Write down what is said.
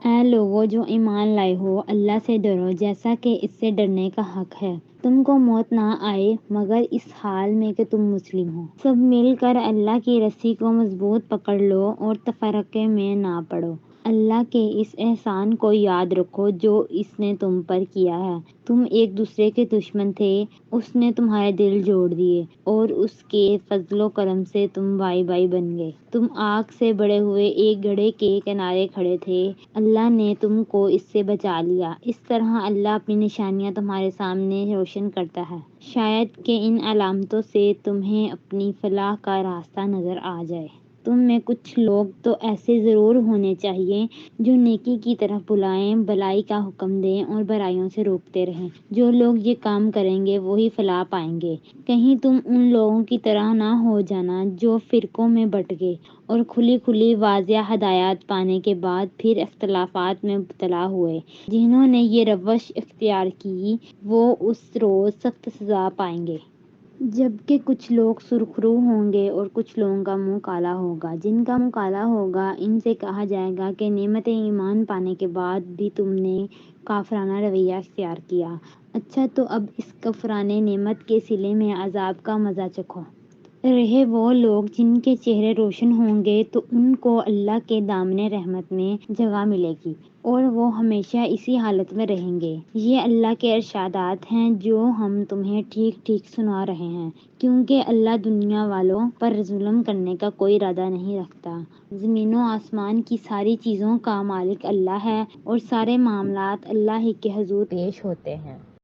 اے لوگو جو ایمان لائے ہو، اللہ سے ڈرو جیسا کہ اس سے ڈرنے کا حق ہے۔ تم کو موت نہ آئے مگر اس حال میں کہ تم مسلم ہو۔ سب مل کر اللہ کی رسی کو مضبوط پکڑ لو اور تفرقے میں نہ پڑو۔ اللہ کے اس احسان کو یاد رکھو جو اس نے تم پر کیا ہے۔ تم ایک دوسرے کے دشمن تھے، اس نے تمہارے دل جوڑ دیے اور اس کے فضل و کرم سے تم بھائی بھائی بن گئے۔ تم آگ سے بڑے ہوئے ایک گڑھے کے کنارے کھڑے تھے، اللہ نے تم کو اس سے بچا لیا۔ اس طرح اللہ اپنی نشانیاں تمہارے سامنے روشن کرتا ہے، شاید کہ ان علامتوں سے تمہیں اپنی فلاح کا راستہ نظر آ جائے۔ تم میں کچھ لوگ تو ایسے ضرور ہونے چاہیے جو نیکی کی طرف بلائیں، بھلائی کا حکم دیں اور برائیوں سے روکتے رہیں۔ جو لوگ یہ کام کریں گے وہی فلاح پائیں گے۔ کہیں تم ان لوگوں کی طرح نہ ہو جانا جو فرقوں میں بٹ گئے اور کھلی کھلی واضح ہدایات پانے کے بعد پھر اختلافات میں مبتلا ہوئے۔ جنہوں نے یہ روش اختیار کی وہ اس روز سخت سزا پائیں گے۔ جبکہ کچھ لوگ سرخرو ہوں گے اور کچھ لوگوں کا منہ کالا ہوگا۔ جن کا منہ کالا ہوگا ان سے کہا جائے گا کہ نعمت ایمان پانے کے بعد بھی تم نے کافرانہ رویہ اختیار کیا۔ اچھا تو اب اس کفرانہ نعمت کے صلے میں عذاب کا مزہ چکھو۔ رہے وہ لوگ جن کے چہرے روشن ہوں گے تو ان کو اللہ کے دامن رحمت میں جگہ ملے گی اور وہ ہمیشہ اسی حالت میں رہیں گے۔ یہ اللہ کے ارشادات ہیں جو ہم تمہیں ٹھیک ٹھیک سنا رہے ہیں، کیونکہ اللہ دنیا والوں پر ظلم کرنے کا کوئی ارادہ نہیں رکھتا۔ زمین و آسمان کی ساری چیزوں کا مالک اللہ ہے اور سارے معاملات اللہ ہی کے حضور پیش ہوتے ہیں۔